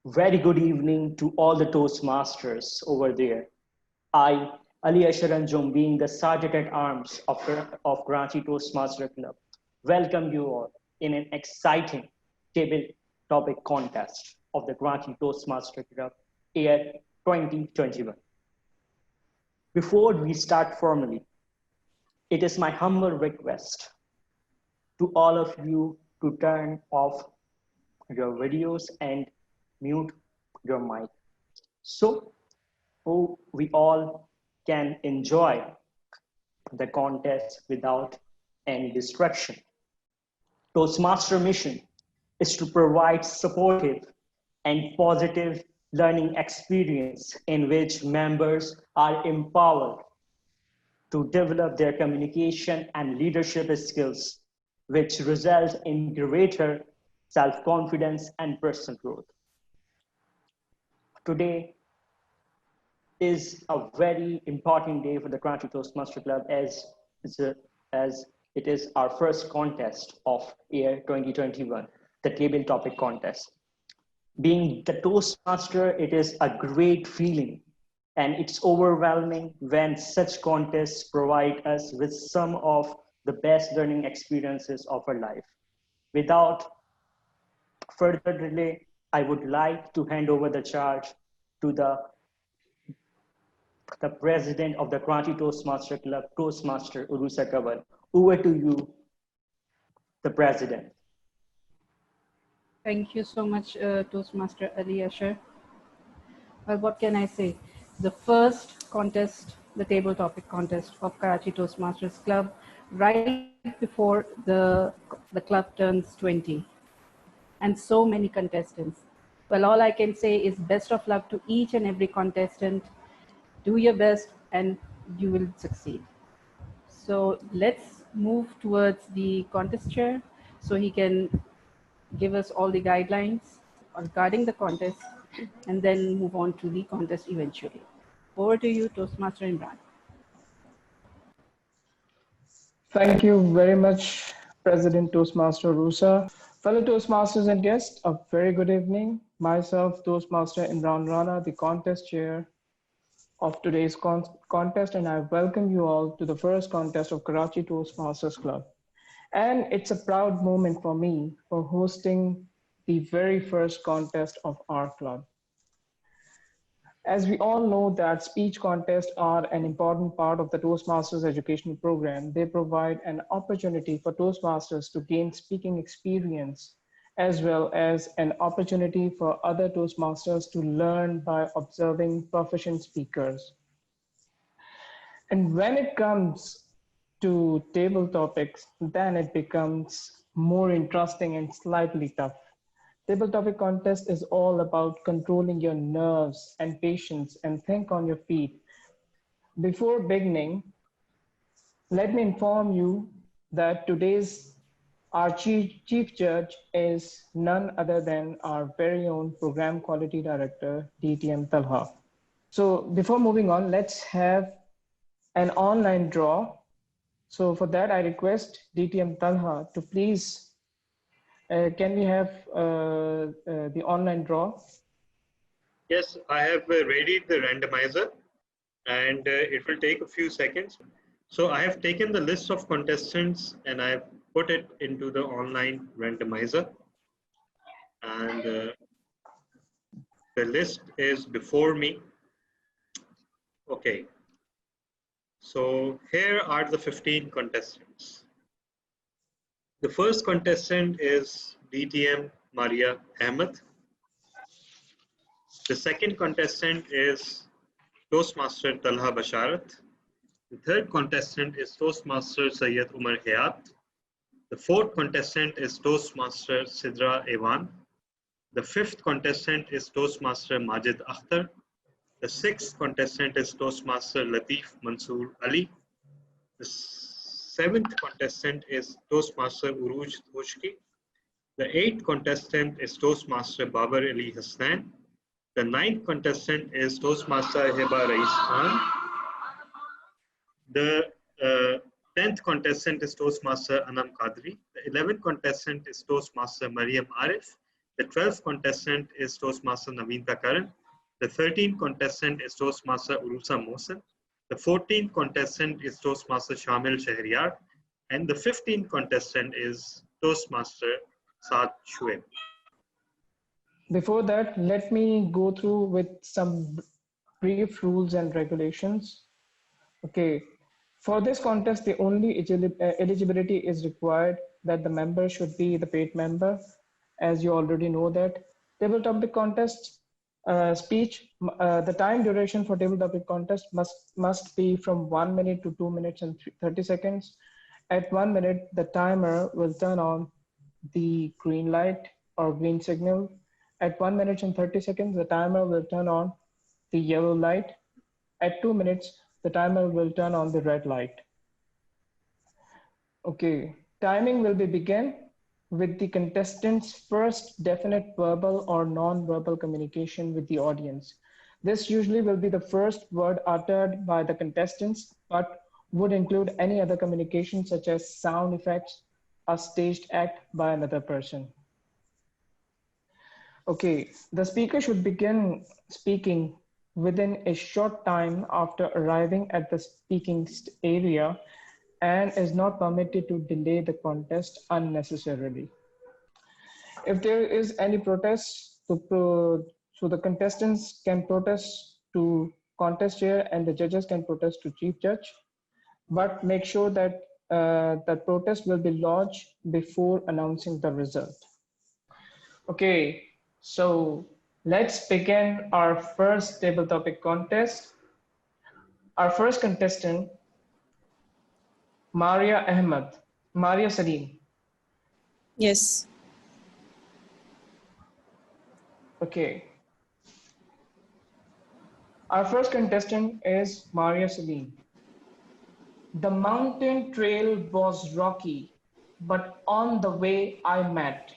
Very good evening to all the Toastmasters over there. I, Ali Ashar Anjum, being the Sergeant at Arms of Karachi Toastmaster Club, welcome you all in an exciting table topic contest of the Karachi Toastmaster Club Year 2021. Before we start formally, it is my humble request to all of you to turn off your videos and mute your mic. So we all can enjoy the contest without any distraction. Toastmaster mission is to provide supportive and positive learning experience in which members are empowered to develop their communication and leadership skills, which result in greater self-confidence and personal growth. Today is a very important day for the Karachi Toastmaster Club as it is our first contest of year 2021, the table topic contest. Being the Toastmaster, it is a great feeling and it's overwhelming when such contests provide us with some of the best learning experiences of our life. Without further delay, I would like to hand over the charge to the president of the Karachi Toastmaster Club, Toastmaster Uroosa Kanwal. Over to you, the president. Thank you so much, Toastmaster Ali Ashar. Well, what can I say? The first contest, the table topic contest of Karachi Toastmasters Club, right before the club turns 20. And so many contestants. Well, all I can say is best of luck to each and every contestant. Do your best and you will succeed. So let's move towards the contest chair so he can give us all the guidelines regarding the contest and then move on to the contest eventually. Over to you, Toastmaster Imran. Thank you very much, President Toastmaster Uroosa. Fellow Toastmasters and guests, a very good evening. Myself, Toastmaster Imran Rana, the contest chair of today's contest, and I welcome you all to the first contest of Karachi Toastmasters Club. And it's a proud moment for me for hosting the very first contest of our club. As we all know that speech contests are an important part of the Toastmasters educational program, they provide an opportunity for Toastmasters to gain speaking experience, as well as an opportunity for other Toastmasters to learn by observing proficient speakers. And when it comes to table topics, then it becomes more interesting and slightly tough. Table topic contest is all about controlling your nerves and patience and think on your feet. Before beginning, let me inform you that our chief judge is none other than our very own Program Quality Director, DTM Talha. So before moving on, let's have an online draw. So for that, I request DTM Talha to please can we have the online draw? Yes, I have readied the randomizer and it will take a few seconds. So I have taken the list of contestants and I have put it into the online randomizer. And the list is before me. Okay. So here are the 15 contestants. The first contestant is DTM Maria Ahmed. The second contestant is Toastmaster Talha Basharat. The third contestant is Toastmaster Sayyid Umar Hayat. The fourth contestant is Toastmaster Sidra Awan. The fifth contestant is Toastmaster Majid Akhtar. The sixth contestant is Toastmaster Latif Mansoor Ali. The seventh contestant is Toastmaster Uroosa. The eighth contestant is Toastmaster Babar Ali Hasnan. The ninth contestant is Toastmaster Hiba Raees. The 10th contestant is Toastmaster Anum Qadri. The 11th contestant is Toastmaster Mariam Arif. The 12th contestant is Toastmaster Naveenta Karan. The 13th contestant is Toastmaster Uroosa Mohsin. The 14th contestant is Toastmaster Shamyl. And the 15th contestant is Toastmaster Saad Shuaib. Before that, let me go through with some brief rules and regulations. Okay, for this contest, the only eligibility is required that the member should be the paid member, as you already know that. Table topic contest speech, the time duration for table topic contest must be from 1 minute to 2 minutes and 30 seconds. At 1 minute, the timer will turn on the green light or green signal. At 1 minute and 30 seconds, the timer will turn on the yellow light. At 2 minutes, the timer will turn on the red light. Okay, timing will be begin with the contestant's first definite verbal or non-verbal communication with the audience. This usually will be the first word uttered by the contestants, but would include any other communication such as sound effects, a staged act by another person. Okay, the speaker should begin speaking within a short time after arriving at the speaking area and is not permitted to delay the contest unnecessarily. If there is any protest, so the contestants can protest to contest chair and the judges can protest to chief judge, but make sure that the protest will be lodged before announcing the result. Okay, so let's begin our first table topic contest. Our first contestant, Maria Salim. Yes. Okay. Our first contestant is Maria Salim. The mountain trail was rocky, but on the way I met.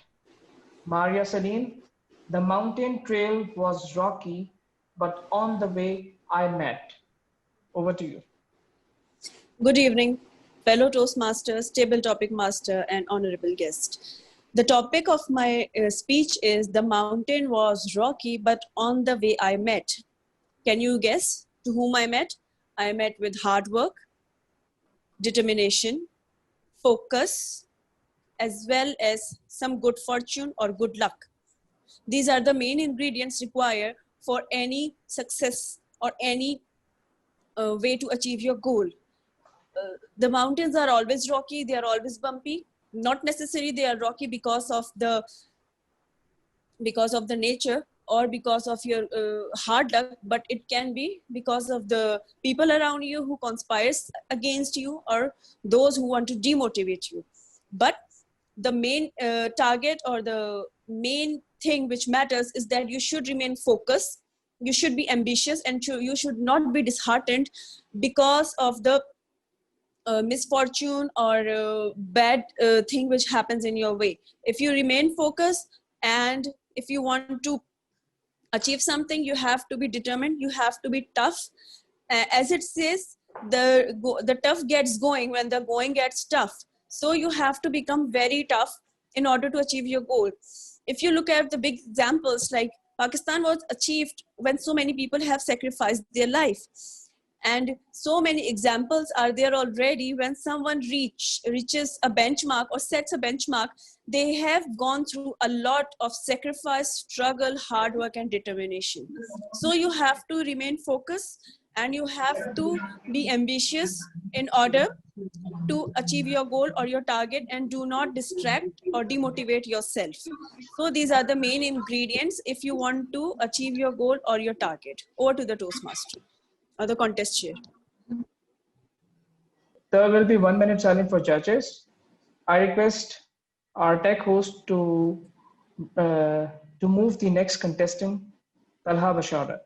Maria Salim, the mountain trail was rocky, but on the way I met. Over to you. Good evening, fellow Toastmasters, table topic master, and honorable guest. The topic of my speech is the mountain was rocky, but on the way I met. Can you guess to whom I met? I met with hard work, determination, focus, as well as some good fortune or good luck. These are the main ingredients required for any success or any way to achieve your goal. The mountains are always rocky, they are always bumpy. Not necessarily they are rocky because of the nature or because of your hard luck, but it can be because of the people around you who conspires against you or those who want to demotivate you. But the main target or the main thing which matters is that you should remain focused, you should be ambitious, and you should not be disheartened because of the misfortune or bad thing which happens in your way. If you remain focused and if you want to achieve something, you have to be determined, you have to be tough. As it says, the tough gets going when the going gets tough. So you have to become very tough in order to achieve your goal. If you look at the big examples, like Pakistan was achieved when so many people have sacrificed their life. And so many examples are there already. When someone reaches a benchmark or sets a benchmark, they have gone through a lot of sacrifice, struggle, hard work, and determination. So you have to remain focused and you have to be ambitious in order to achieve your goal or your target, and do not distract or demotivate yourself. So these are the main ingredients if you want to achieve your goal or your target. Over to the Toastmaster or the contest chair. There will be 1 minute silence for judges. I request our tech host to move the next contestant, Talha Basharat.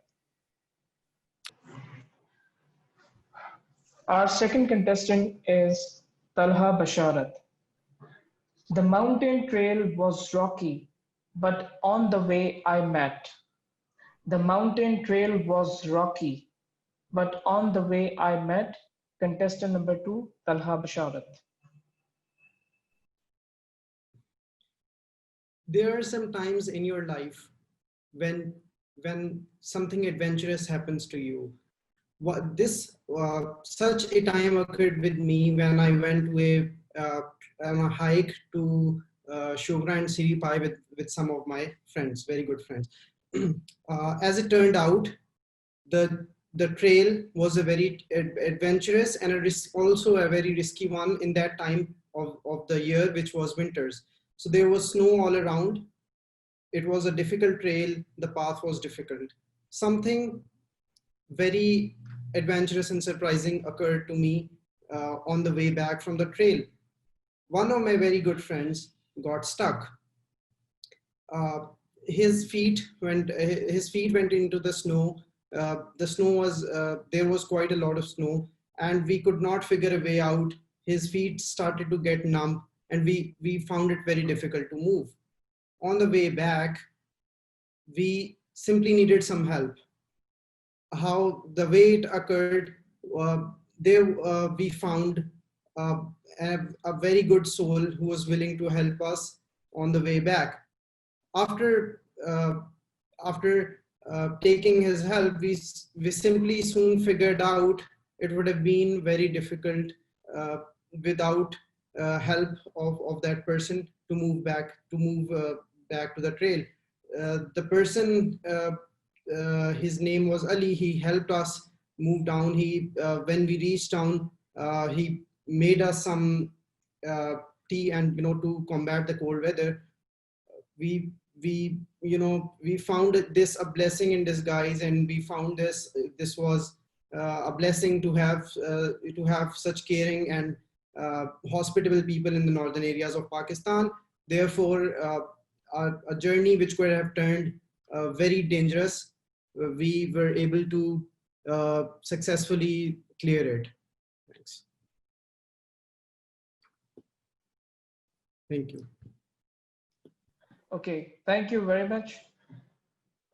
Our second contestant is Talha Basharat. The mountain trail was rocky, but on the way I met. The mountain trail was rocky, but on the way I met contestant number 2, Talha Basharat. there are some times in your life when something adventurous happens to you. What this such a time occurred with me when I went on a hike to Shogra and Siri Pai with some of my friends, very good friends. As it turned out, the trail was a very adventurous and also a very risky one in that time of the year, which was winters. So there was snow all around. It was a difficult trail. The path was difficult. Something very adventurous and surprising occurred to me on the way back from the trail. One of my very good friends got stuck. His feet went into the snow. The snow was there was quite a lot of snow, and we could not figure a way out. His feet started to get numb, and we found it very difficult to move. On the way back, we simply needed some help. How the way it occurred, we found a very good soul who was willing to help us on the way back. After taking his help, we simply soon figured out it would have been very difficult without help of that person to move back to the trail. The person, his name was Ali. He helped us move down. When we reached down, he made us some tea, and to combat the cold weather. We found this a blessing in disguise, and we found this was a blessing to have such caring and hospitable people in the northern areas of Pakistan. Therefore, a journey which could have turned very dangerous, we were able to successfully clear it. Thanks. Thank you. Okay, thank you very much.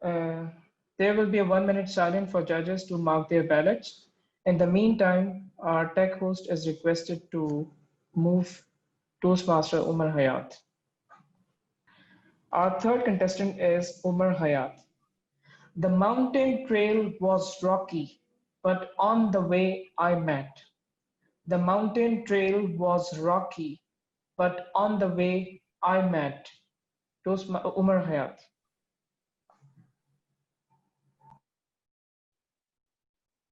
There will be a 1 minute silence for judges to mark their ballots. In the meantime, our tech host is requested to move Toastmaster Omar Hayat. Our third contestant is Omar Hayat. The mountain trail was rocky, but on the way I met. The mountain trail was rocky, but on the way I met. Omar Hayat.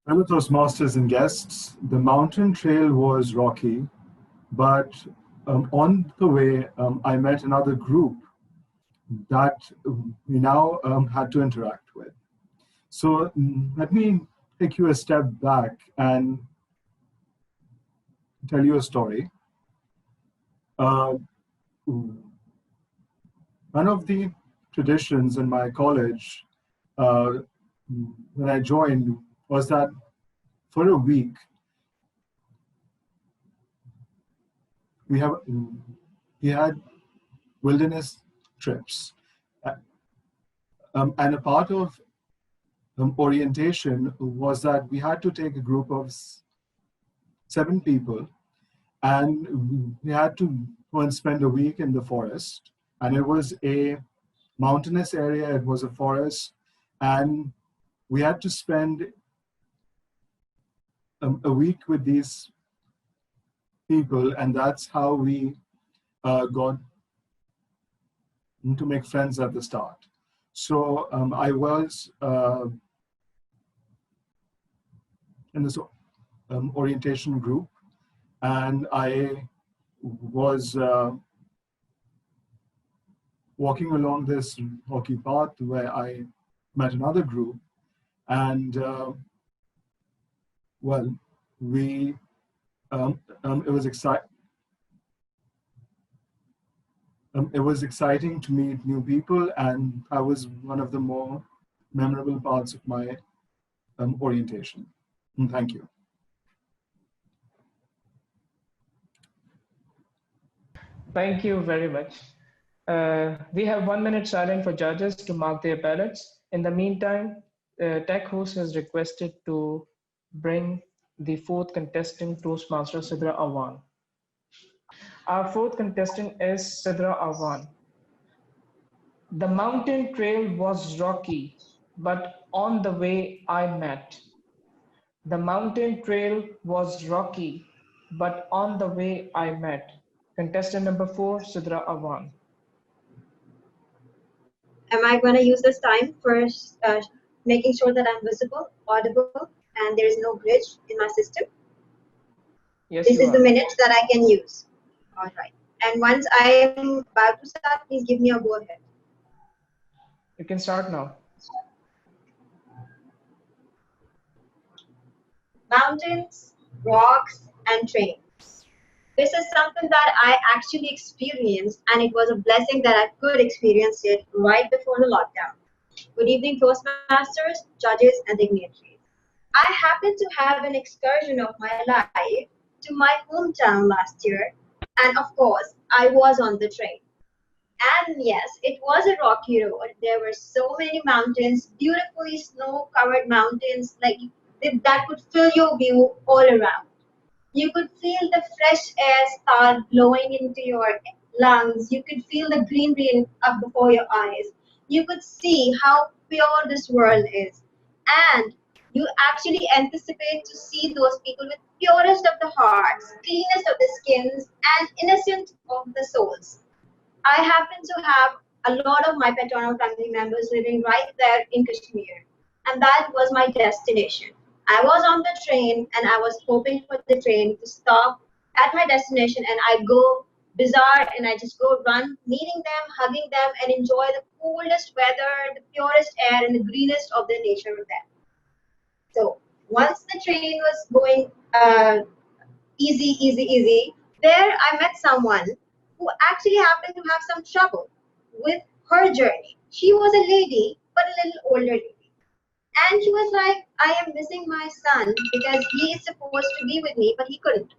Fellow Toastmasters and guests, the mountain trail was rocky, but on the way I met another group that we now had to interact with. So let me take you a step back and tell you a story. One of the traditions in my college when I joined was that for a week we had wilderness trips, and a part of orientation was that we had to take a group of 7 people, and we had to go and spend a week in the forest. And it was a mountainous area, it was a forest, and we had to spend a week with these people, and that's how we got to make friends at the start. So I was in this orientation group, and I was walking along this rocky path where I met another group, and well, we it was exciting to meet new people, and that was one of the more memorable parts of my orientation. And thank you. Thank you very much. We have 1 minute silence for judges to mark their ballots. In the meantime, tech host has requested to bring the 4th contestant, Toastmaster Sidra Awan. Our 4th contestant is Sidra Awan. The mountain trail was rocky, but on the way I met. The mountain trail was rocky, but on the way I met. Contestant number 4, Sidra Awan. Am I going to use this time for making sure that I'm visible, audible, and there is no glitch in my system? Yes, This you is the are. minute that I can use. All right. And once I am about to start, please give me a go ahead. You can start now. Mountains, rocks, and trains. This is something that I actually experienced, and it was a blessing that I could experience it right before the lockdown. Good evening, Toastmasters, judges, and dignitaries. I happened to have an excursion of my life to my hometown last year, and of course, I was on the train. And yes, it was a rocky road. There were so many mountains, beautifully snow-covered mountains, like that could fill your view all around. You could feel the fresh air start blowing into your lungs. You could feel the greenery up before your eyes. You could see how pure this world is. And you actually anticipate to see those people with purest of the hearts, cleanest of the skins, and innocent of the souls. I happen to have a lot of my paternal family members living right there in Kashmir, and that was my destination. I was on the train and I was hoping for the train to stop at my destination, and I go bizarre and I just go run, meeting them, hugging them, and enjoy the coolest weather, the purest air, and the greenest of the nature with them. So once the train was going easy, easy, easy. There, I met someone who actually happened to have some trouble with her journey. She was a lady, but a little older lady. And she was like, I am missing my son because he is supposed to be with me, but he couldn't.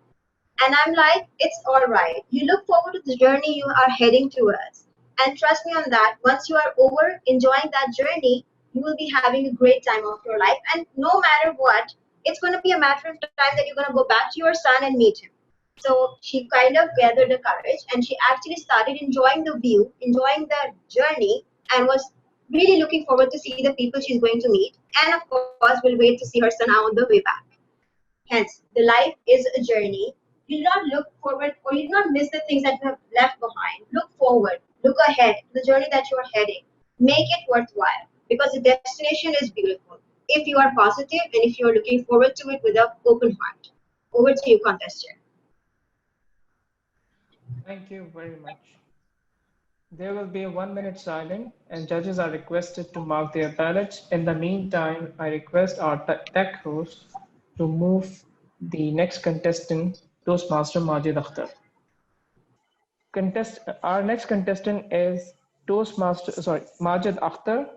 And I'm like, it's all right. You look forward to the journey you are heading towards. And trust me on that, once you are over enjoying that journey, you will be having a great time of your life. And no matter what, it's going to be a matter of time that you're going to go back to your son and meet him. So she kind of gathered the courage and she actually started enjoying the view, enjoying the journey, and was really looking forward to see the people she's going to meet. And of course, will wait to see her son on the way back. Hence, the life is a journey. You do not look forward or you do not miss the things that you have left behind. Look forward, look ahead, the journey that you are heading. Make it worthwhile because the destination is beautiful if you are positive and if you are looking forward to it with an open heart. Over to you, contestant. Thank you very much. There will be a 1 minute silence, and judges are requested to mark their ballots. In the meantime, I request our tech host to move the next contestant, Toastmaster Majid Akhtar. Our next contestant is Majid Akhtar.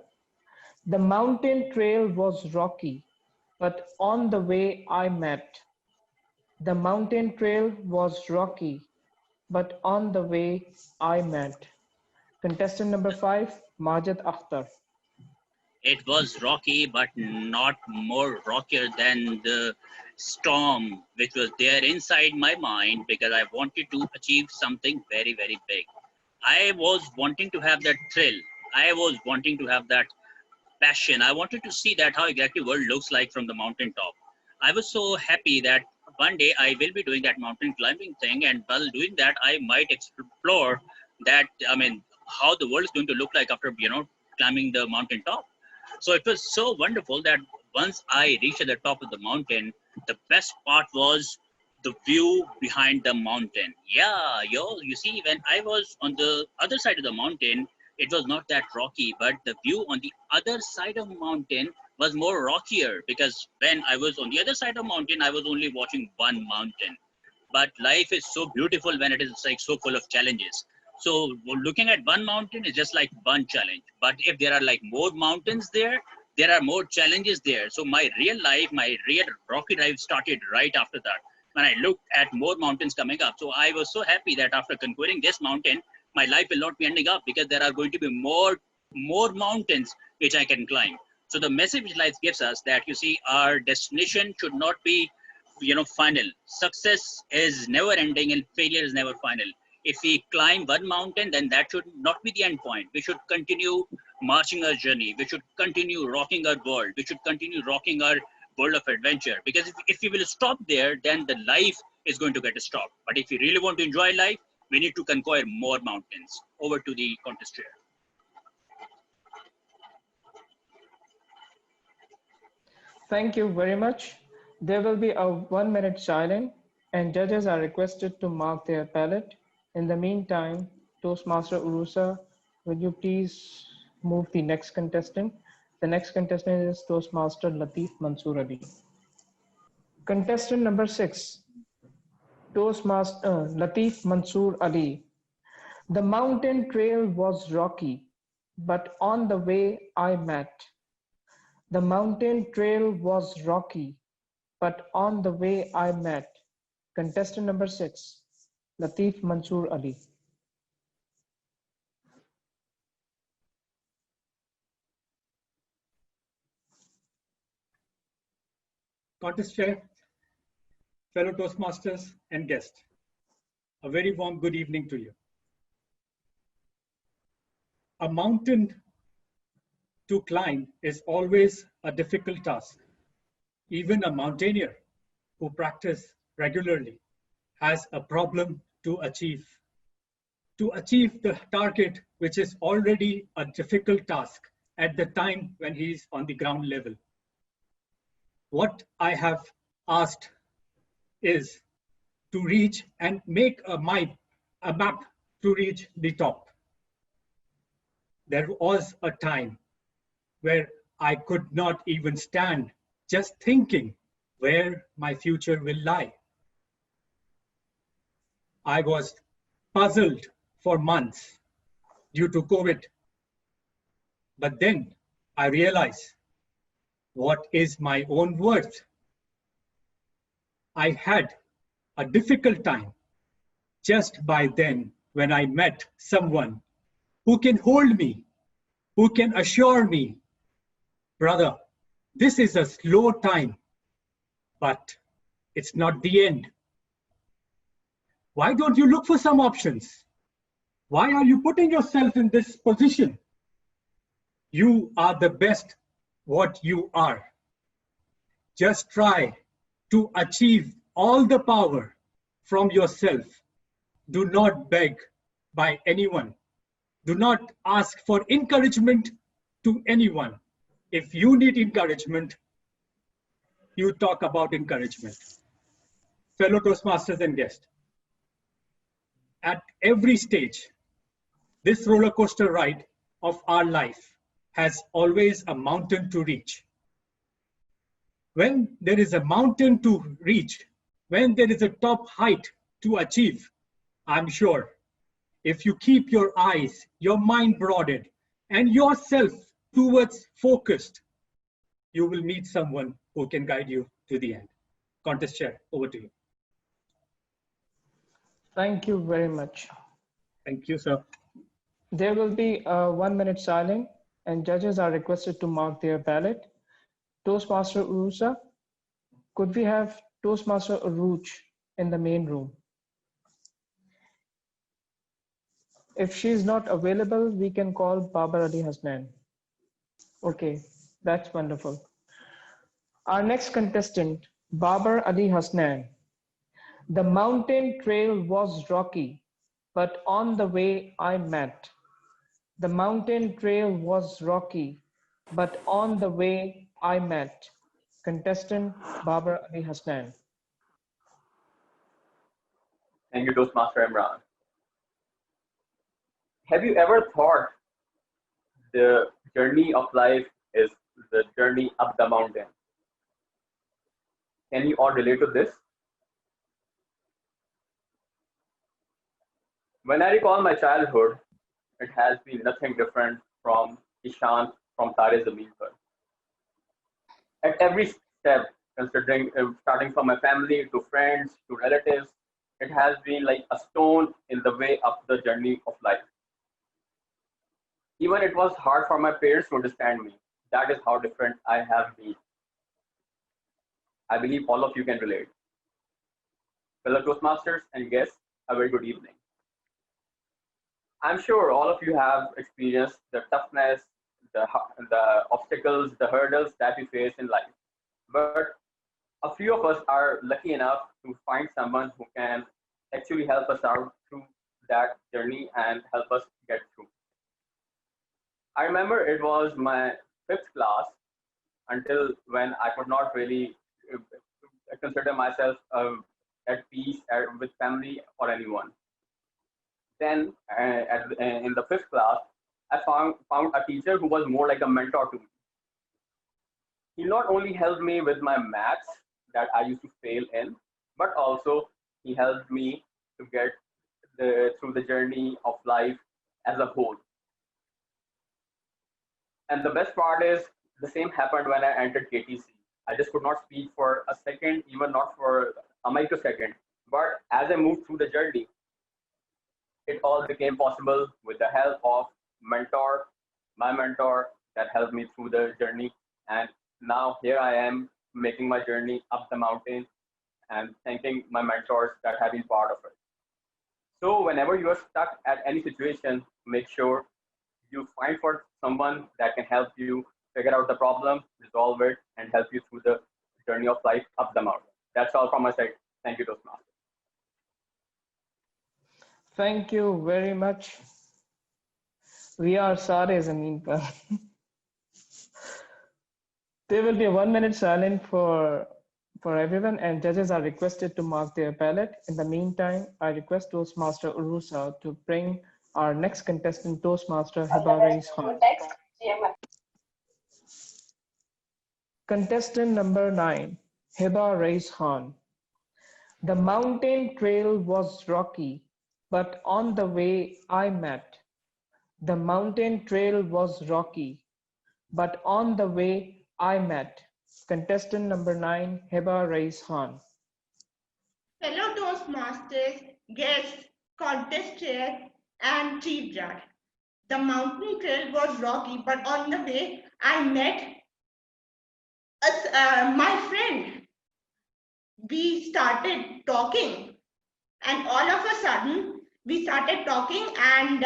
The mountain trail was rocky, but on the way I met. The mountain trail was rocky, but on the way I met. Contestant number 5, Majid Akhtar. It was rocky, but not more rockier than the storm which was there inside my mind because I wanted to achieve something very, very big. I was wanting to have that thrill. I was wanting to have that passion. I wanted to see that how exactly world looks like from the mountaintop. I was so happy that one day I will be doing that mountain climbing thing, and while doing that, I might explore that. I mean, how the world is going to look like after climbing the mountaintop. So it was so wonderful that once I reached at the top of the mountain, the best part was the view behind the mountain. Yeah, you see, when I was on the other side of the mountain, it was not that rocky, but the view on the other side of the mountain was more rockier because when I was on the other side of the mountain, I was only watching one mountain. But life is so beautiful when it is like so full of challenges. So looking at one mountain is just like one challenge. But if there are like more mountains there are more challenges there. So my real life, my real rocky drive started right after that. When I looked at more mountains coming up. So I was so happy that after conquering this mountain, my life will not be ending up because there are going to be more mountains which I can climb. So the message which life gives us that you see our destination should not be final. Success is never ending and failure is never final. If we climb one mountain, then that should not be the end point. We should continue marching our journey. We should continue rocking our world. We should continue rocking our world of adventure. Because if we will stop there, then the life is going to get stopped. But if we really want to enjoy life, we need to conquer more mountains. Over to the contest chair. Thank you very much. There will be a 1 minute silence and judges are requested to mark their ballot. In the meantime, Toastmaster Uroosa, will you please move the next contestant? The next contestant is Toastmaster Latif Mansoor Ali. Contestant number 6, Toastmaster Latif Mansoor Ali. The mountain trail was rocky, but on the way I met. The mountain trail was rocky, but on the way I met. Contestant number 6, Latif Mansoor Ali. Contest chair, fellow Toastmasters and guests, a very warm good evening to you. A mountain to climb is always a difficult task. Even a mountaineer who practices regularly has a problem to achieve. To achieve the target, which is already a difficult task at the time when he is on the ground level. What I have asked is to reach and make a map to reach the top. There was a time where I could not even stand just thinking where my future will lie. I was puzzled for months due to COVID. But then I realized, what is my own worth? I had a difficult time just by then when I met someone who can hold me, who can assure me, brother, this is a slow time, but it's not the end. Why don't you look for some options? Why are you putting yourself in this position? You are the best what you are. Just try to achieve all the power from yourself. Do not beg by anyone. Do not ask for encouragement to anyone. If you need encouragement, you talk about encouragement. Fellow Toastmasters and guests, at every stage, this roller coaster ride of our life has always a mountain to reach. When there is a mountain to reach, when there is a top height to achieve, I'm sure if you keep your eyes, your mind broadened, and yourself towards focused, you will meet someone who can guide you to the end. Contest chair, over to you. Thank you very much. Thank you, sir. There will be a 1 minute silence and judges are requested to mark their ballot. Toastmaster Uroosa, could we have Toastmaster Arooch in the main room? If she is not available, we can call Babar Ali Hasnan. Okay, that's wonderful. Our next contestant, Babar Ali Hasnan. The mountain trail was rocky, but on the way I met. The mountain trail was rocky, but on the way I met. Contestant Babar Ali Hasnan. Thank you, Toastmaster Imran. Have you ever thought the journey of life is the journey up the mountain? Can you all relate to this? When I recall my childhood, it has been nothing different from Ishan from Tare Zameen Par. At every step, considering starting from my family to friends to relatives, it has been like a stone in the way up the journey of life. Even it was hard for my parents to understand me. That is how different I have been. I believe all of you can relate. Fellow Toastmasters and guests, a very good evening. I'm sure all of you have experienced the toughness, the obstacles, the hurdles that we face in life. But a few of us are lucky enough to find someone who can actually help us out through that journey and help us get through. I remember it was my fifth class until when I could not really consider myself at peace with family or anyone. Then in the fifth class, I found a teacher who was more like a mentor to me. He not only helped me with my maths that I used to fail in, but also he helped me to get through the journey of life as a whole. And the best part is the same happened when I entered KTC. I just could not speak for a second, even not for a microsecond. But as I moved through the journey, it all became possible with the help of my mentor that helped me through the journey. And now here I am making my journey up the mountain and thanking my mentors that have been part of it. So whenever you are stuck at any situation, make sure you find for someone that can help you figure out the problem, resolve it, and help you through the journey of life up the mountain. That's all from my side. Thank you, Toastmasters. Thank you very much. We are Sare Zameen Par. There will be a 1 minute silence for everyone, and judges are requested to mark their ballot. In the meantime, I request Toastmaster Uroosa to bring our next contestant, Toastmaster Hiba Raees Khan. Contestant number 9, Hiba Raees Khan. The mountain trail was rocky, but on the way I met. The mountain trail was rocky, but on the way I met. Contestant number 9, Hiba Raees Khan. Fellow Toastmasters, guests, contest chair, and chief judge. The mountain trail was rocky, but on the way I met my friend. We started talking, and all of a sudden we started talking, and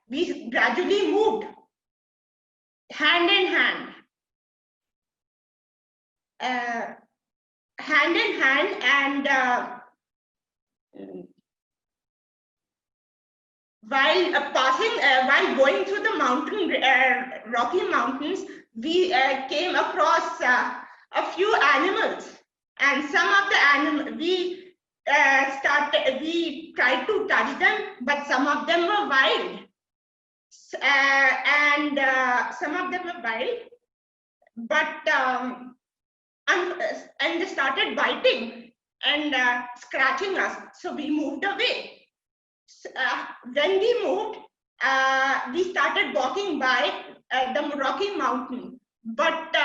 we gradually moved hand in hand. And while going through the rocky mountains, we came across a few animals, and some of the animals we tried to touch them, but some of them were wild, and they started biting and scratching us, so we moved away. When we moved, we started walking by the Rocky Mountain, but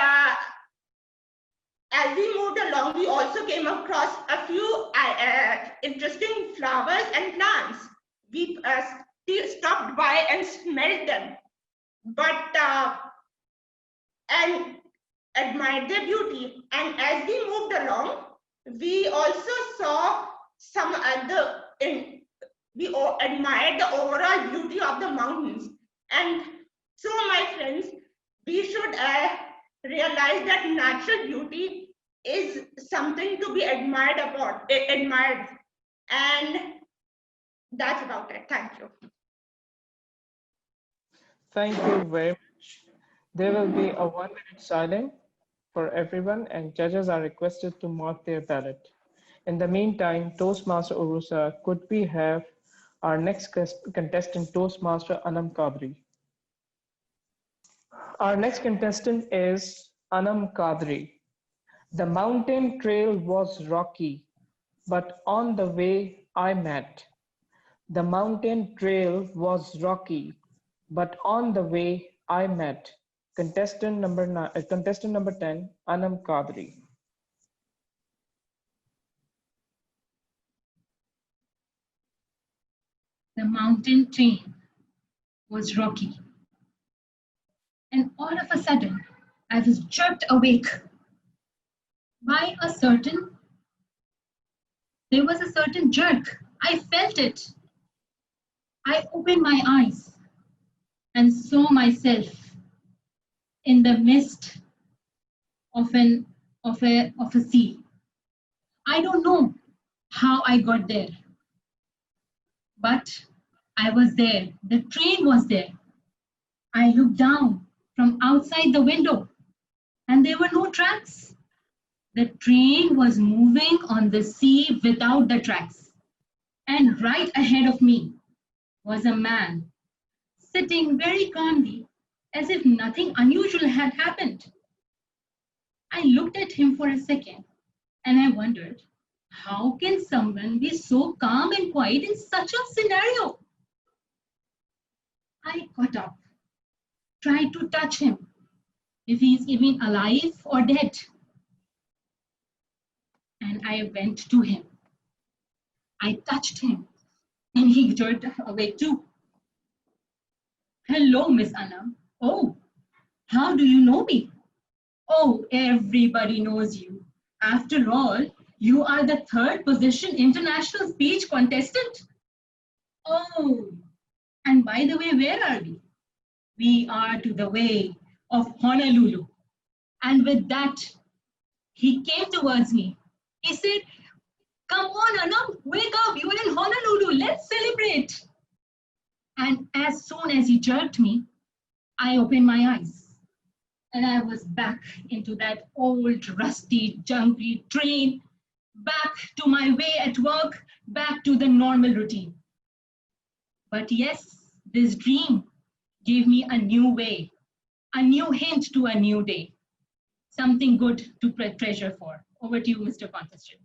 as we moved along, we also came across a few interesting flowers and plants. We stopped by and smelled them, but and admired their beauty. And as we moved along, we also saw some other. We admired the overall beauty of the mountains. And so, my friends, we should realize that natural beauty is something to be admired. And that's about it. Thank you. Thank you very much. There will be a 1 minute silence for everyone, and judges are requested to mark their ballot. In the meantime, Toastmaster Uroosa, could we have our next contestant, Toastmaster Anum Qadri? Our next contestant is Anum Qadri. The mountain trail was rocky, but on the way I met. The mountain trail was rocky, but on the way I met. Contestant number 10, Anum Qadri. The mountain train was rocky. And all of a sudden, I was jerked awake by there was a certain jerk. I felt it. I opened my eyes and saw myself in the midst of a sea. I don't know how I got there, but I was there. The train was there. I looked down from outside the window and there were no tracks. The train was moving on the sea without the tracks. And right ahead of me was a man sitting very calmly as if nothing unusual had happened. I looked at him for a second and I wondered, how can someone be so calm and quiet in such a scenario? I got up, tried to touch him, if he's even alive or dead. And I went to him. I touched him and he jerked away too. Hello, Miss Anum. Oh, how do you know me? Oh, everybody knows you. After all, you are the third position international speech contestant. Oh, and by the way, where are we? We are to the way of Honolulu. And with that, he came towards me. He said, come on, Anum, wake up. You are in Honolulu. Let's celebrate. And as soon as he jerked me, I opened my eyes. And I was back into that old, rusty, junky train, back to my way at work, back to the normal routine. But yes, this dream gave me a new way, a new hint to a new day, something good to treasure for. Over to you, Mr. Contestant.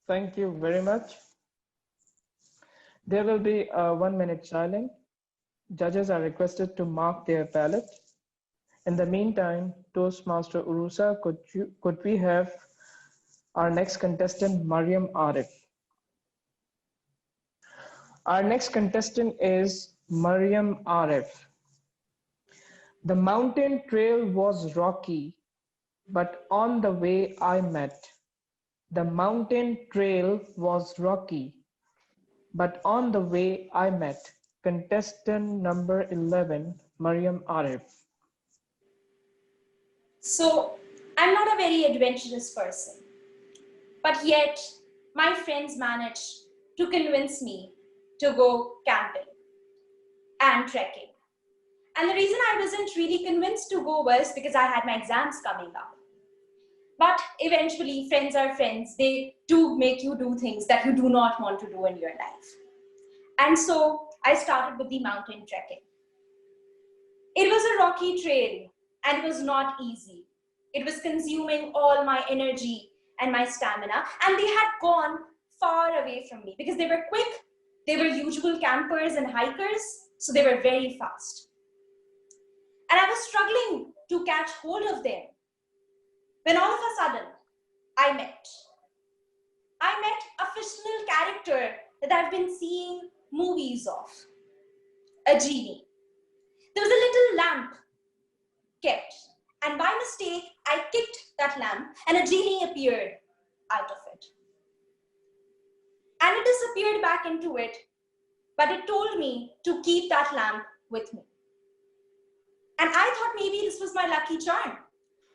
Thank you very much. There will be a 1 minute silence. Judges are requested to mark their ballot. In the meantime, Toastmaster Uroosa, could we have our next contestant, Mariam Arif? Our next contestant is Mariam Arif. The mountain trail was rocky, but on the way I met. The mountain trail was rocky, but on the way I met. Contestant number 11, Mariam Arif. So, I'm not a very adventurous person, but yet my friends managed to convince me to go camping and trekking. And the reason I wasn't really convinced to go was because I had my exams coming up. But eventually, friends are friends. They do make you do things that you do not want to do in your life. And so I started with the mountain trekking. It was a rocky trail and it was not easy. It was consuming all my energy and my stamina, and they had gone far away from me because they were quick, they were usual campers and hikers, so they were very fast. And I was struggling to catch hold of them when all of a sudden I met a fictional character that I've been seeing movies of, a genie. There was a little lamp kept, and by mistake, I kicked that lamp and a genie appeared out of it. And it disappeared back into it, but it told me to keep that lamp with me. And I thought maybe this was my lucky charm.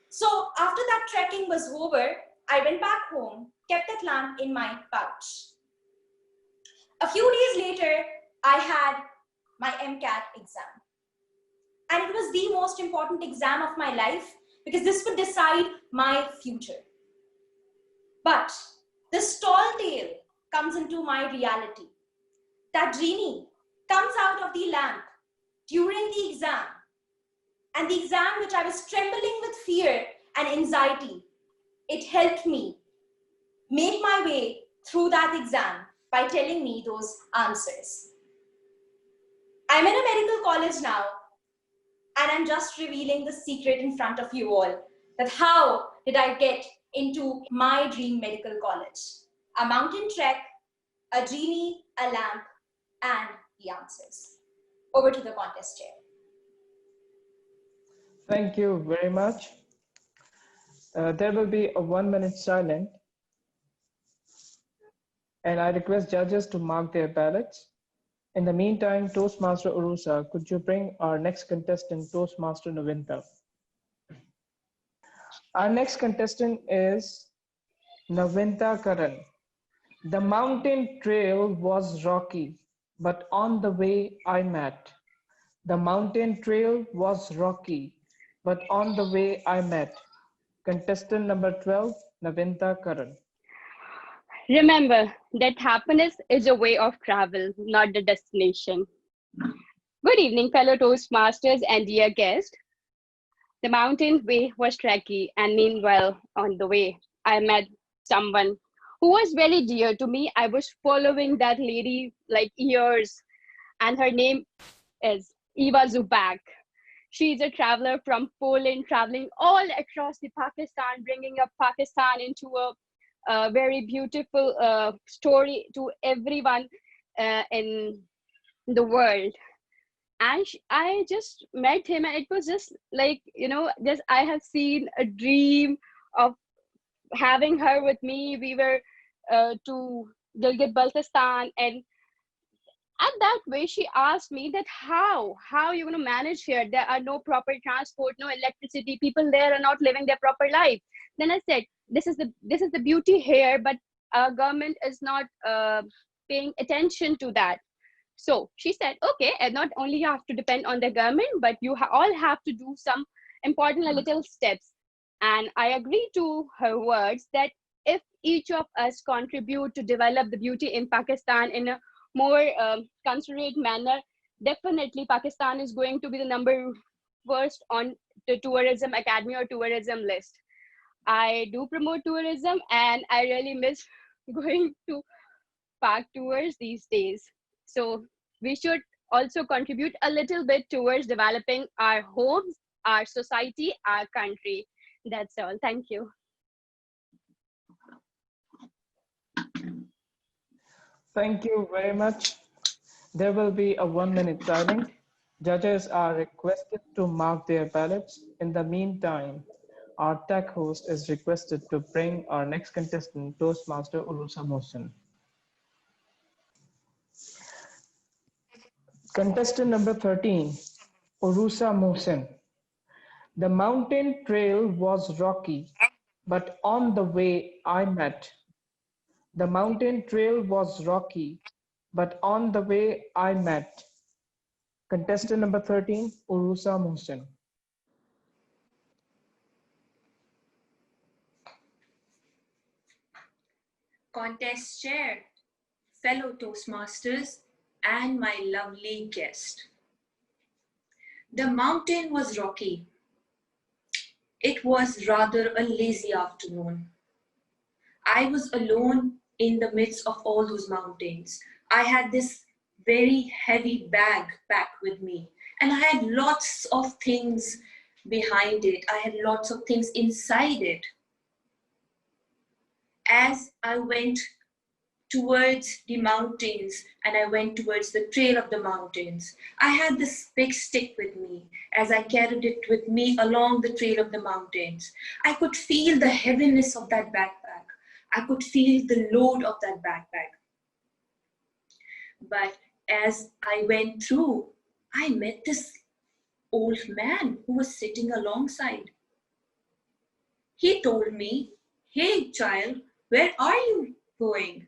So after that trekking was over, I went back home, kept that lamp in my pouch. A few days later, I had my MCAT exam. And it was the most important exam of my life because this would decide my future. But this tall tale comes into my reality. That genie comes out of the lamp during the exam. And the exam, which I was trembling with fear and anxiety, it helped me make my way through that exam by telling me those answers. I'm in a medical college now, and I'm just revealing the secret in front of you all, that how did I get into my dream medical college? A mountain trek, a genie, a lamp, and the answers. Over to the contest chair. Thank you very much. There will be a 1 minute silence. And I request judges to mark their ballots. In the meantime, Toastmaster Uroosa, could you bring our next contestant, Toastmaster Naveenta? Our next contestant is Naveenta Karan. The mountain trail was rocky, but on the way I met. The mountain trail was rocky, but on the way I met. Contestant number 12, Naveenta Karan. Remember that happiness is a way of travel, not the destination. Good evening, fellow Toastmasters and dear guests. The mountain way was tricky, and meanwhile, on the way, I met someone who was very dear to me. I was following that lady like years, and her name is Eva Zubak. She's a traveler from Poland, traveling all across the Pakistan, bringing up Pakistan into a very beautiful story to everyone in the world. And I just met him, and it was just like, just I have seen a dream of having her with me. We were to Gilgit Baltistan, and at that way she asked me that how you going to manage here. There are no proper transport, no electricity, people there are not living their proper life. Then I said, this is the beauty here, but our government is not paying attention to that. So she said, okay, and not only you have to depend on the government, but you all have to do some important little steps. And I agree to her words that if each of us contribute to develop the beauty in Pakistan in a more considerate manner, definitely Pakistan is going to be the number first on the tourism academy or tourism list. I do promote tourism, and I really miss going to park tours these days. So we should also contribute a little bit towards developing our homes, our society, our country. That's all. Thank you. Thank you very much. There will be a 1-minute silence. Judges are requested to mark their ballots. In the meantime, our tech host is requested to bring our next contestant, Toastmaster Uroosa Mohsin. Contestant number 13, Uroosa Mohsin. The mountain trail was rocky, but on the way I met. The mountain trail was rocky, but on the way I met. Contestant number 13, Uroosa Mohsin. Contest chair, fellow Toastmasters, and my lovely guest. The mountain was rocky. It was rather a lazy afternoon. I was alone in the midst of all those mountains. I had this very heavy bag packed with me, and I had lots of things behind it. I had lots of things inside it. As I went towards the mountains and I went towards the trail of the mountains, I had this big stick with me. As I carried it with me along the trail of the mountains, I could feel the heaviness of that backpack. I could feel the load of that backpack. But as I went through, I met this old man who was sitting alongside. He told me, "Hey child, where are you going?"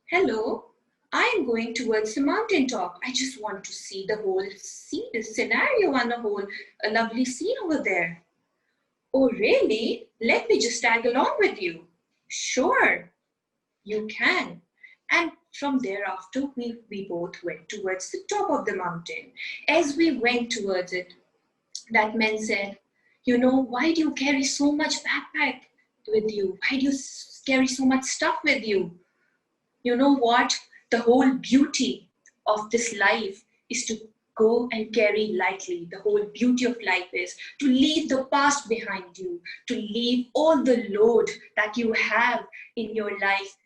"Hello, I'm going towards the mountaintop. I just want to see the whole scenario and the whole lovely scene over there." "Oh really? Let me just tag along with you." "Sure, you can." And from thereafter, we both went towards the top of the mountain. As we went towards it, that man said, "You know, why do you carry so much backpack with you? Why do you carry so much stuff with you? You know what? The whole beauty of this life is to go and carry lightly. The whole beauty of life is to leave the past behind you, to leave all the load that you have in your life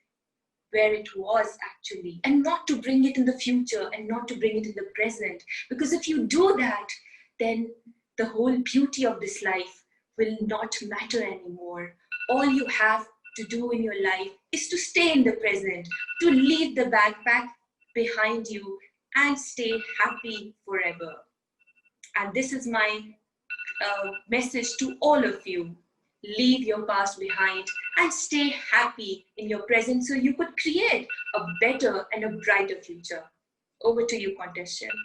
where it was actually, and not to bring it in the future and not to bring it in the present. Because if you do that, then the whole beauty of this life will not matter anymore. All you have to do in your life is to stay in the present, to leave the backpack behind you and stay happy forever. And this is my message to all of you. Leave your past behind and stay happy in your present so you could create a better and a brighter future. Over to you, contestant.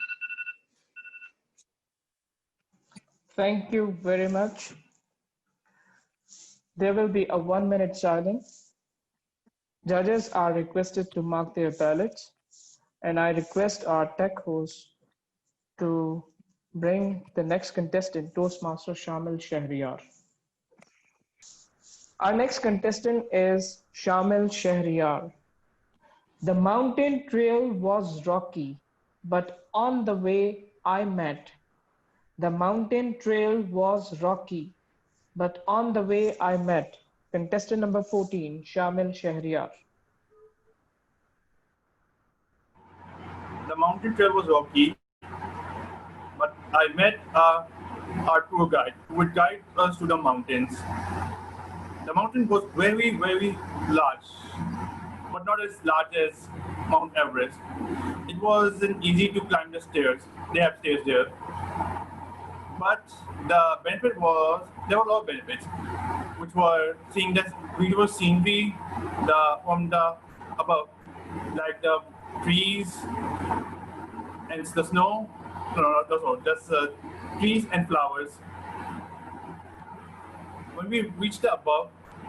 Thank you very much. There will be a 1-minute silence. Judges are requested to mark their ballots, and I request our tech host to bring the next contestant, Toastmaster Shamyl Shahriyar. Our next contestant is Shamyl Shahriyar. The mountain trail was rocky, but on the way I met. The mountain trail was rocky, but on the way I met. Contestant number 14, Shamyl Shahriyar. The mountain trail was rocky, but I met our tour guide who would guide us to the mountains. The mountain was very, very large, but not as large as Mount Everest. It wasn't easy to climb the stairs. They have stairs there. But the benefit was, there were a lot of benefits, which were seeing the beautiful scenery from the above, like the trees and the snow. No, that's all, just trees and flowers. When we reached the top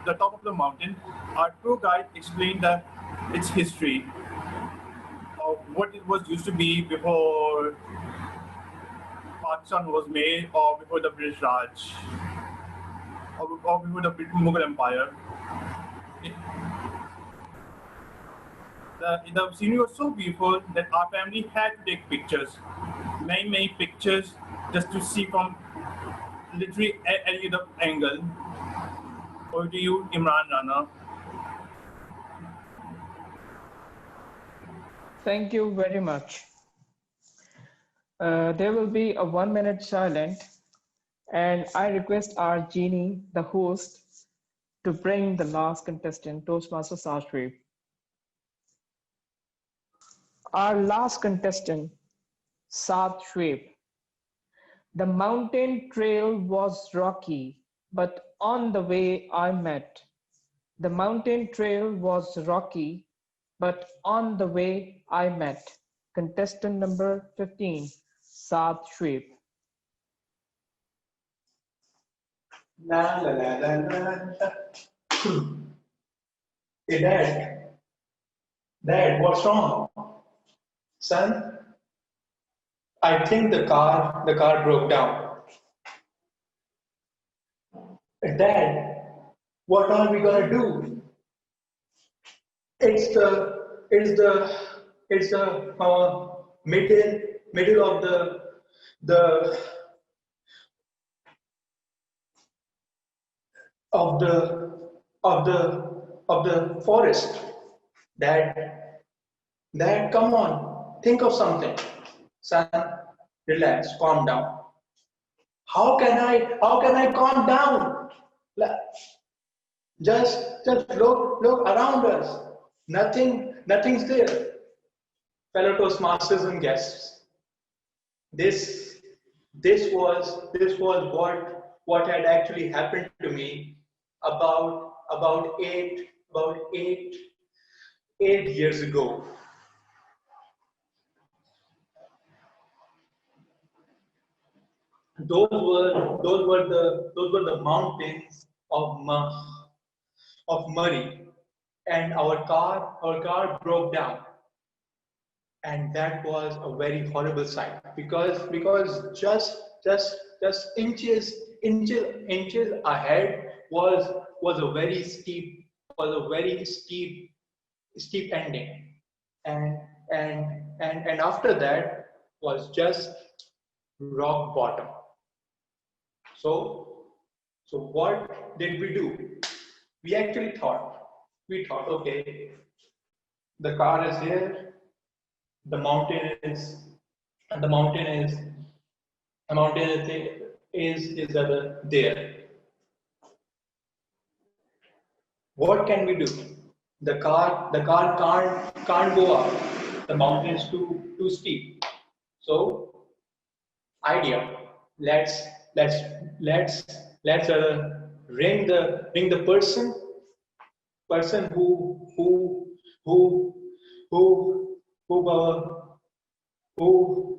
of the mountain, our tour guide explained its history of what it was used to be before Pakistan was made, or before the British Raj, or before the Mughal Empire. The scenery was so beautiful that our family had to take pictures, many pictures, just to see from literally any other angle. Over to you, Imran, Rana. Thank you very much. There will be a 1-minute silence, and I request our genie, the host, to bring the last contestant, Toastmaster Sargeant. Our last contestant, Sargeant. The mountain trail was rocky, but on the way I met. The mountain trail was rocky, but on the way I met. Contestant number 15, Sargeant. La la la la la la. Hey, Dad, what's wrong? Son, I think the car broke down. Dad, what are we gonna do? It's the middle of the forest. Dad, come on, think of something. Son, relax, calm down. How can I calm down? Just look around us. Nothing's there. Fellow Toastmasters and guests, this was what had actually happened to me about eight years ago. Those were the mountains of Murray, and our car broke down, and that was a very horrible sight because just inches ahead was a very steep ending, and after that was just rock bottom. So what did we do? We actually thought, okay, the car is here, the mountain is there. What can we do? The car can't go up. the mountain is too steep. So idea, let's ring the person who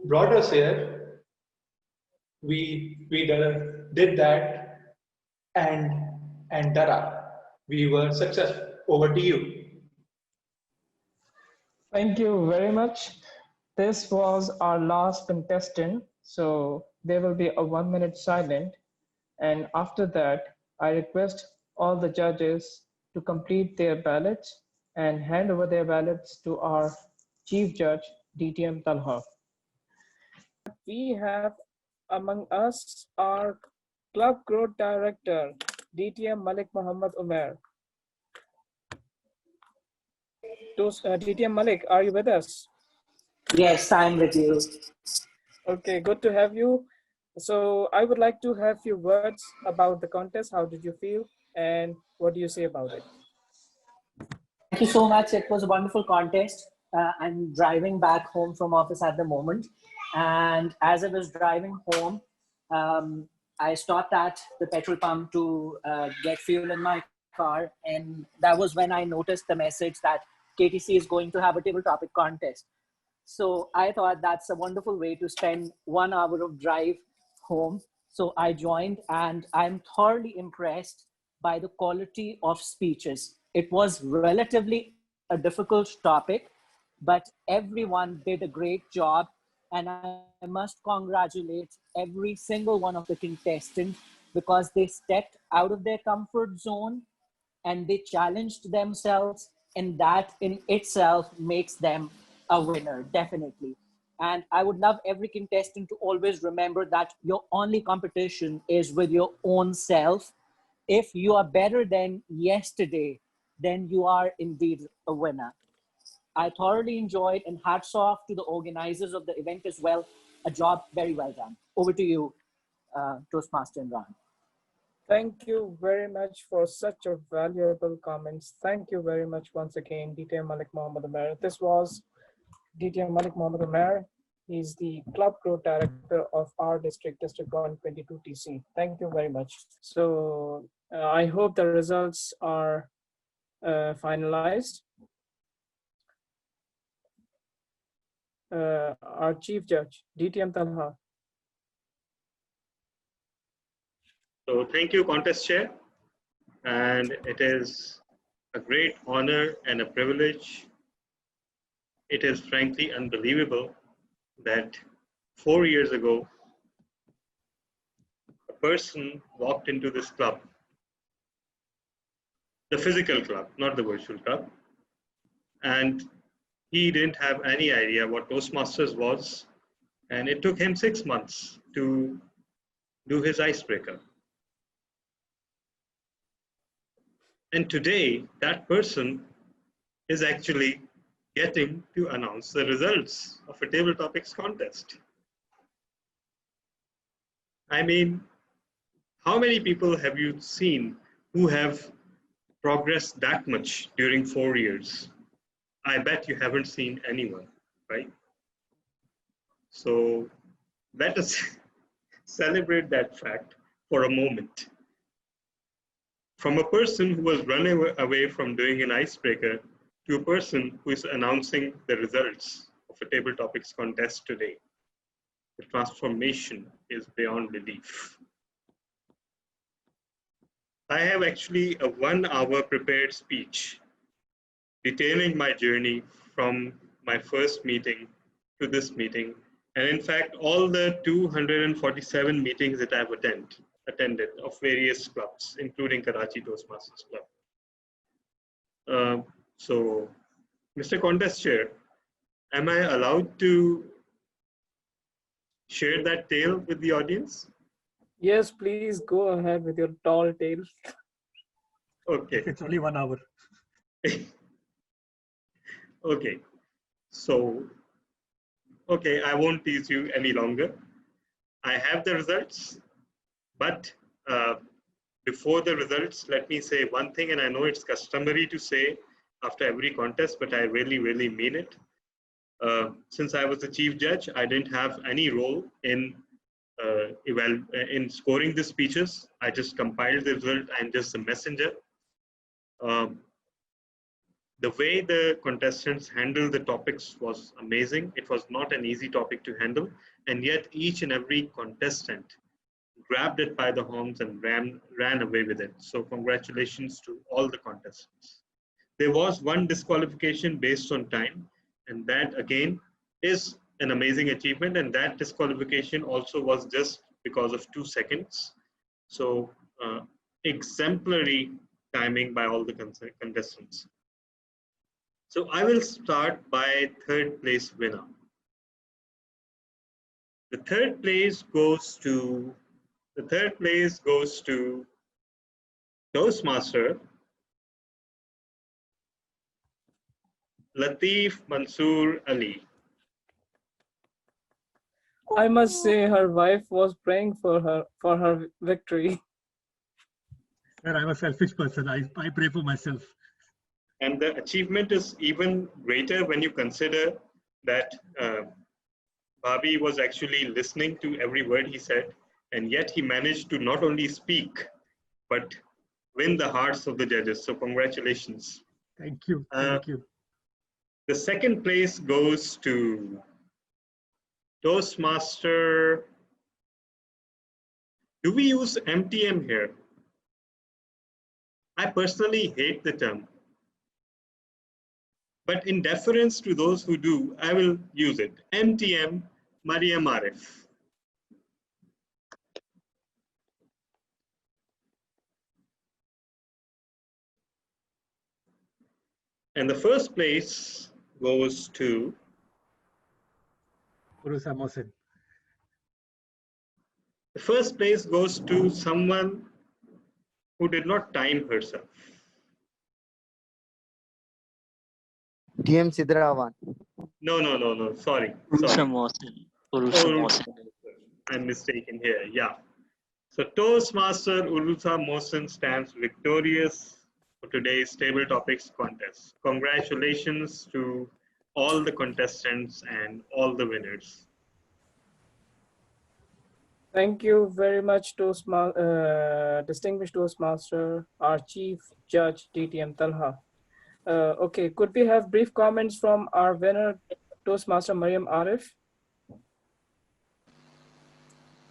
brought us here. We did that, and Dara, we were successful. Over to you. Thank you very much. This was our last contestant, so there will be a 1 minute silent. And after that, I request all the judges to complete their ballots and hand over their ballots to our Chief Judge, DTM Talha. We have among us our Club Growth Director, DTM Malik Muhammad Umar. DTM Malik, are you with us? Yes, I'm with you. Okay, good to have you. So I would like to have few words about the contest. How did you feel and what do you say about it? Thank you so much. It was a wonderful contest. I'm driving back home from office at the moment. And as I was driving home, I stopped at the petrol pump to get fuel in my car. And that was when I noticed the message that KTC is going to have a table topic contest. So I thought that's a wonderful way to spend 1 hour of drive home. So I joined and I'm thoroughly impressed by the quality of speeches. It was relatively a difficult topic, but everyone did a great job. And I must congratulate every single one of the contestants because they stepped out of their comfort zone and they challenged themselves, and that in itself makes them a winner, definitely. And I would love every contestant to always remember that your only competition is with your own self. If you are better than yesterday, then you are indeed a winner. I thoroughly enjoyed, and hats off to the organizers of the event as well. A job very well done. Over to you, Toastmaster Imran. Thank you very much for such a valuable comments. Thank you very much once again, DTM Malik Muhammad Umar. This was DTM Malik Muhammad Umar. He's the Club Growth Director of our district, District 122 TC. Thank you very much. So I hope the results are finalized. Our Chief Judge, DTM Talha. So thank you, Contest Chair. And it is a great honor and a privilege. It is frankly unbelievable that 4 years ago, a person walked into this club, the physical club, not the virtual club, and he didn't have any idea what Toastmasters was, and it took him 6 months to do his icebreaker. And today, that person is actually getting to announce the results of a table topics contest. I mean, how many people have you seen who have progressed that much during 4 years? I bet you haven't seen anyone, right? So let us celebrate that fact for a moment. From a person who was running away from doing an icebreaker to a person who is announcing the results of a table topics contest today, the transformation is beyond belief. I have actually a 1 hour prepared speech detailing my journey from my first meeting to this meeting. And in fact, all the 247 meetings that I've attended of various clubs, including Karachi Toastmasters Club. So, Mr. Contest Chair, am I allowed to share that tale with the audience? Yes, please go ahead with your tall tale. Okay. It's only 1 hour. Okay. So, okay, I won't tease you any longer. I have the results, but before the results, let me say one thing, and I know it's customary to say after every contest, but I really, really mean it. Since I was the chief judge, I didn't have any role in scoring the speeches. I just compiled the result. I'm just the messenger. The way the contestants handled the topics was amazing. It was not an easy topic to handle, and yet each and every contestant grabbed it by the horns and ran away with it. So congratulations to all the contestants. There was one disqualification based on time, and that again is an amazing achievement, and that disqualification also was just because of 2 seconds. So exemplary timing by all the contestants. So I will start by third place winner. The third place goes to Toastmaster Latif Mansoor Ali. I must say her wife was praying for her victory. Sir, I'm a selfish person. I pray for myself. And the achievement is even greater when you consider that Bhabi was actually listening to every word he said, and yet he managed to not only speak, but win the hearts of the judges. So congratulations. Thank you. Thank you. The second place goes to Toastmaster. Do we use MTM here? I personally hate the term. But in deference to those who do, I will use it. MTM, Mariam Arif. And the first place goes to Uroosa Mohsin. The first place goes to someone who did not time herself. DM Sidra Awan. No. Sorry. Mohsin. I'm mistaken here. Yeah. So Toastmaster Uroosa Mohsin stands victorious for today's table topics contest. Congratulations to all the contestants and all the winners. Thank you very much, distinguished Toastmaster, our Chief Judge, DTM Talha. Okay, could we have brief comments from our winner, Toastmaster Mariam Arif?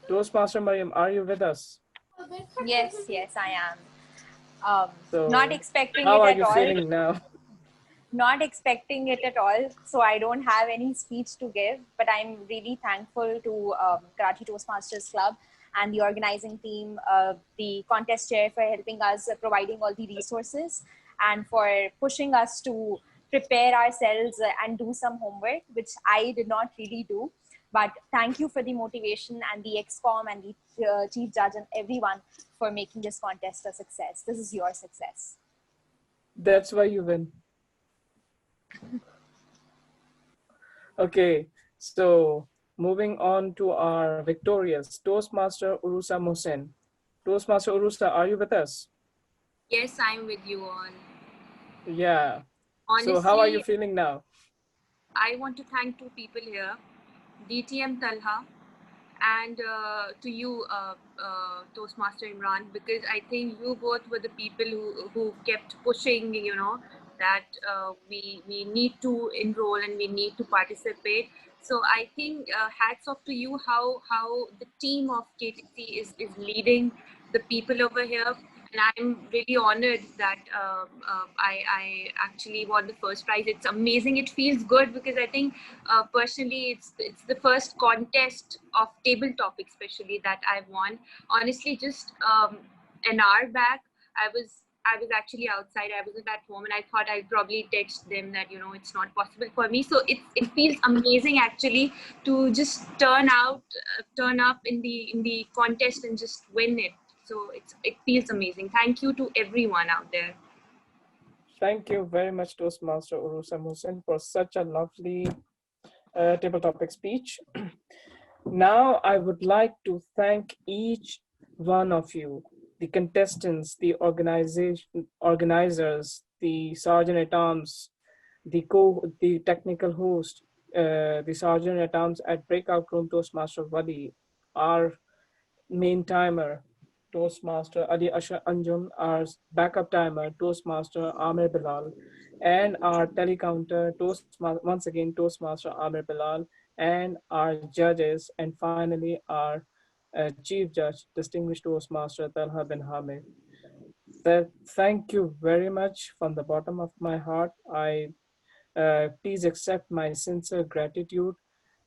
Toastmaster Mariam, are you with us? Yes, I am. So, not expecting how it are at you all. feeling now? Not expecting it at all. So I don't have any speech to give, but I'm really thankful to Karachi Toastmasters Club and the organizing team, the contest chair for helping us, providing all the resources, and for pushing us to prepare ourselves and do some homework, which I did not really do. But thank you for the motivation and the XCOM and the chief judge and everyone for making this contest a success. This is your success. That's why you win. Okay, so moving on to our victorious Toastmaster Uroosa Mohsin. Toastmaster Uroosa, are you with us? Yes, I'm with you all. Yeah. Honestly, So how are you feeling now? I want to thank two people here, DTM Talha and to you, Toastmaster Imran, because I think you both were the people who kept pushing, you know, that we need to enroll and we need to participate. So I think hats off to you how the team of KTC is leading the people over here. And I'm really honored that I actually won the first prize. It's amazing. It feels good because I think personally it's the first contest of table topic, especially, that I've won. Honestly, just an hour back, I was actually outside. I wasn't at home, and I thought I'd probably text them that, you know, it's not possible for me. So it feels amazing actually to just turn up in the contest and just win it. So it feels amazing. Thank you to everyone out there. Thank you very much, Toastmaster Uroosa Mohsin, for such a lovely table topic speech. Now I would like to thank each one of you, the contestants, the organizers, the sergeant at arms, the technical host, the Sargeant attempts at breakout room Toastmaster Wadi, our main timer Toastmaster Ali Ashar Anjum, our backup timer Toastmaster Amir Bilal, and our telecounter once again Toastmaster Amir Bilal, and our judges, and finally our chief judge, distinguished Toastmaster Talha bin Hamid. Thank you very much from the bottom of my heart. Please accept my sincere gratitude.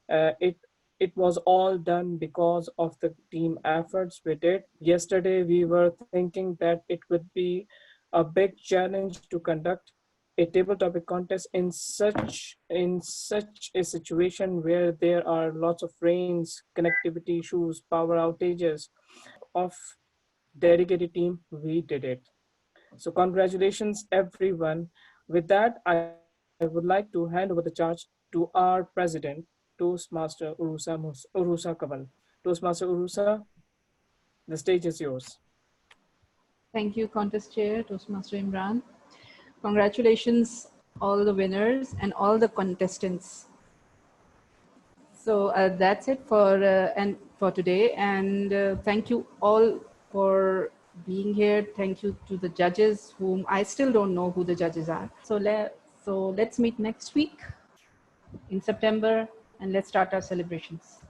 It was all done because of the team efforts we did. Yesterday, we were thinking that it would be a big challenge to conduct a table topic contest in such a situation where there are lots of rains, connectivity issues, power outages. Of dedicated team, we did it. So congratulations, everyone. With that, I would like to hand over the charge to our president, Toastmaster Uroosa Kanwal. Toastmaster Uroosa, the stage is yours. Thank you, Contest Chair, Toastmaster Imran. Congratulations, all the winners and all the contestants. So that's it for today, and thank you all for being here. Thank you to the judges, whom I still don't know who the judges are. So let's meet next week in September, and let's start our celebrations.